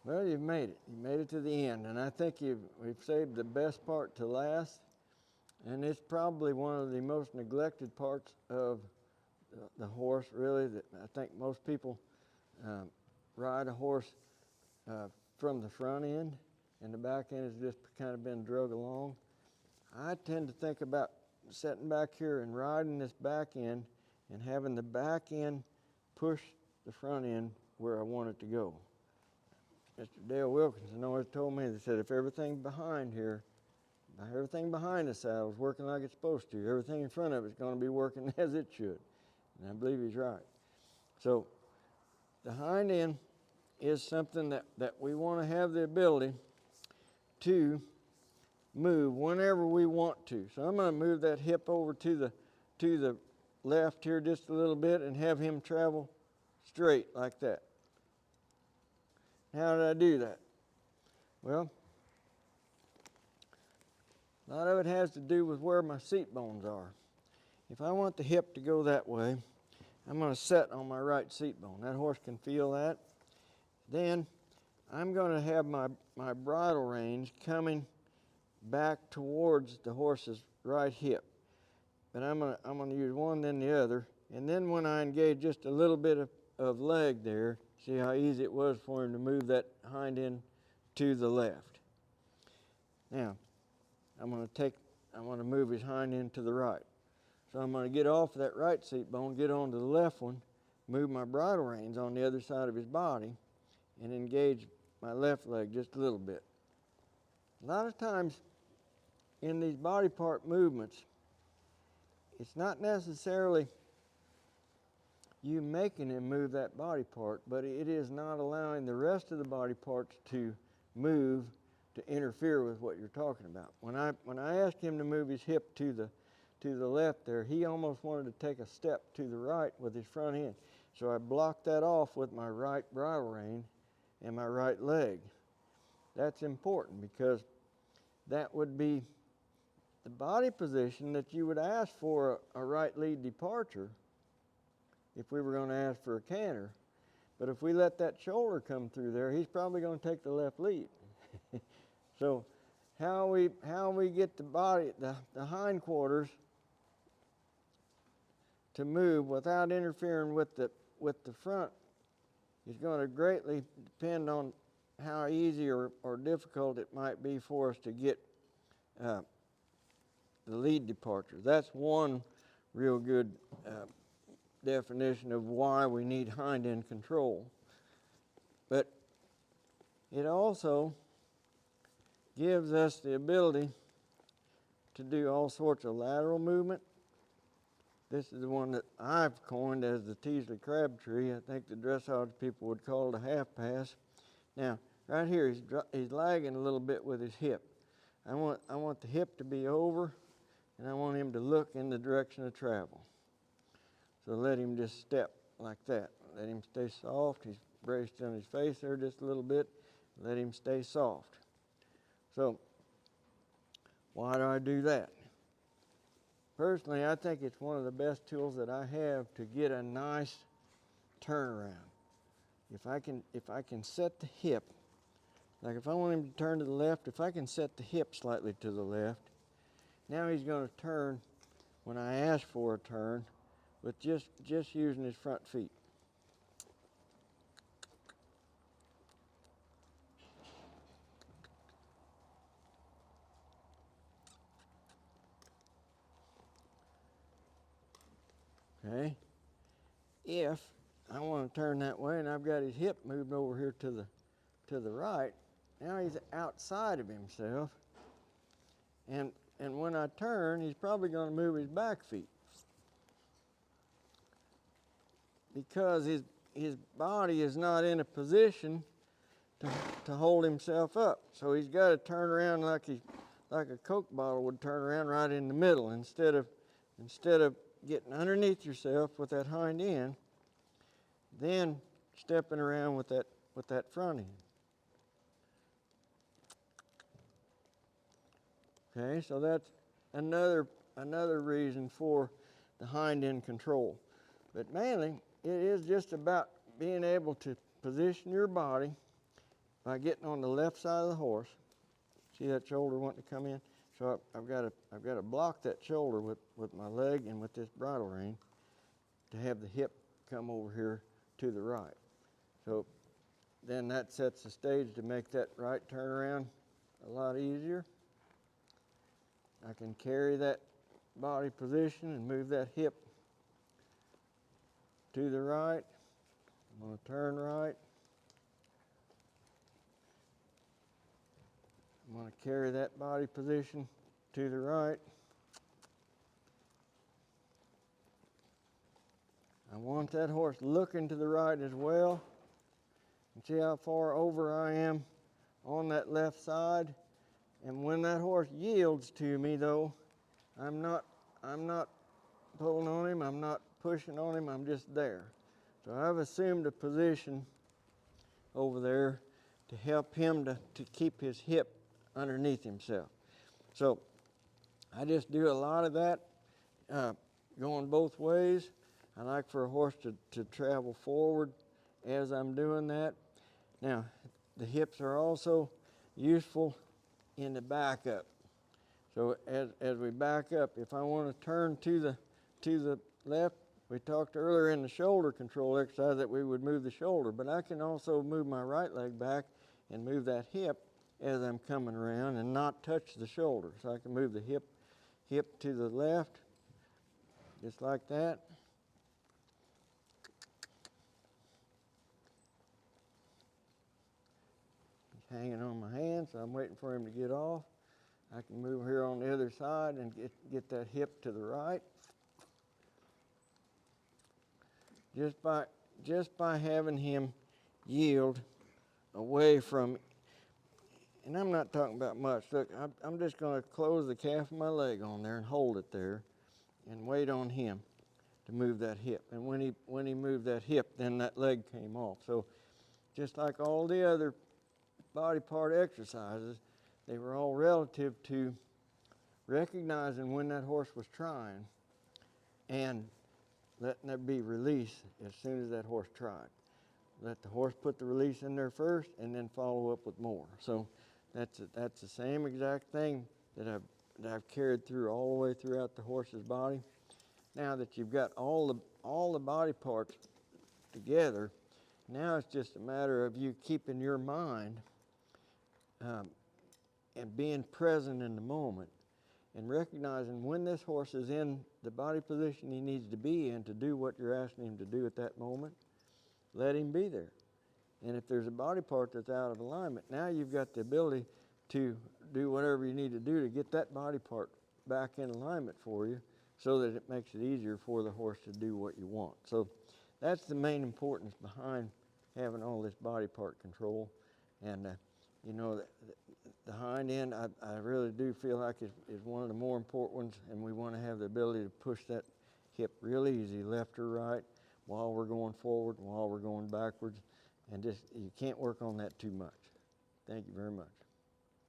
Well, you've made it. You made it to the end, and I think we've saved the best part to last, and it's probably one of the most neglected parts of the horse, really. That I think most people ride a horse from the front end, and the back end has just kind of been drug along. I tend to think about sitting back here and riding this back end and having the back end push the front end where I want it to go. Mr. Dale Wilkinson always told me, they said, if everything behind here, everything behind the saddle is working like it's supposed to, everything in front of it's going to be working as it should. And I believe he's right. So the hind end is something that we want to have the ability to move whenever we want to. So I'm going to move that hip over to the left here just a little bit and have him travel straight like that. How did I do that? Well, a lot of it has to do with where my seat bones are. If I want the hip to go that way, I'm going to set on my right seat bone. That horse can feel that. Then I'm going to have my bridle reins coming back towards the horse's right hip. But I'm going to use one then the other. And then when I engage just a little bit of leg there, see how easy it was for him to move that hind end to the left. Now, I'm going to move his hind end to the right. So I'm going to get off that right seat bone, get onto the left one, move my bridle reins on the other side of his body, and engage my left leg just a little bit. A lot of times in these body part movements, it's not necessarily you making him move that body part, but it is not allowing the rest of the body parts to move to interfere with what you're talking about. When I asked him to move his hip to the left there, he almost wanted to take a step to the right with his front end. So I blocked that off with my right bridle rein and my right leg. That's important because that would be the body position that you would ask for a right lead departure if we were going to ask for a canter. But if we let that shoulder come through there, he's probably going to take the left lead. So how we get the body, the hindquarters to move without interfering with the front is going to greatly depend on how easy or difficult it might be for us to get the lead departure. That's one real good definition of why we need hind end control. But it also gives us the ability to do all sorts of lateral movement. This is the one that I've coined as the Teasley Crabtree. I think the dressage people would call it a half pass. Now, right here, he's lagging a little bit with his hip. I want the hip to be over, and I want him to look in the direction of travel. So let him just step like that. Let him stay soft. He's braced on his face there just a little bit. Let him stay soft. So, why do I do that? Personally, I think it's one of the best tools that I have to get a nice turnaround. If I can set the hip, like if I want him to turn to the left, if I can set the hip slightly to the left, now he's going to turn when I ask for a turn with just using his front feet. Okay? If I want to turn that way and I've got his hip moved over here to the right, now he's outside of himself. And when I turn, he's probably going to move his back feet. Because his body is not in a position to hold himself up. So he's got to turn around like a Coke bottle would turn around right in the middle instead of getting underneath yourself with that hind end, then stepping around with that front end. Okay, so that's another reason for the hind end control. But mainly, it is just about being able to position your body by getting on the left side of the horse. See that shoulder wanting to come in? So I've got to block that shoulder with my leg and with this bridle rein to have the hip come over here to the right. So then that sets the stage to make that right turnaround a lot easier. I can carry that body position and move that hip to the right. I'm going to turn right. I'm going to carry that body position to the right. I want that horse looking to the right as well. And see how far over I am on that left side. And when that horse yields to me, though, I'm not pulling on him, I'm not pushing on him, I'm just there. So I've assumed a position over there to help him to keep his hip underneath himself. So I just do a lot of that going both ways. I like for a horse to travel forward as I'm doing that. Now, the hips are also useful in the back up. So as we back up, if I want to turn to the left, we talked earlier in the shoulder control exercise that we would move the shoulder, but I can also move my right leg back and move that hip as I'm coming around and not touch the shoulder. So I can move the hip to the left, just like that. He's hanging on my hand, so I'm waiting for him to get off. I can move here on the other side and get that hip to the right. Just by having him yield away from, and I'm not talking about much. Look, I'm just going to close the calf of my leg on there and hold it there and wait on him to move that hip. And when he moved that hip, then that leg came off. So just like all the other body part exercises, they were all relative to recognizing when that horse was trying and letting that be released as soon as that horse tried. Let the horse put the release in there first and then follow up with more. So that's the same exact thing that I've carried through all the way throughout the horse's body. Now that you've got all the body parts together, now it's just a matter of you keeping your mind and being present in the moment and recognizing when this horse is in the body position he needs to be in to do what you're asking him to do at that moment. Let him be there. And if there's a body part that's out of alignment, now you've got the ability to do whatever you need to do to get that body part back in alignment for you so that it makes it easier for the horse to do what you want. So that's the main importance behind having all this body part control. And you know, the hind end, I really do feel like is one of the more important ones, and we want to have the ability to push that hip real easy, left or right, while we're going forward, while we're going backwards, and just, you can't work on that too much. Thank you very much.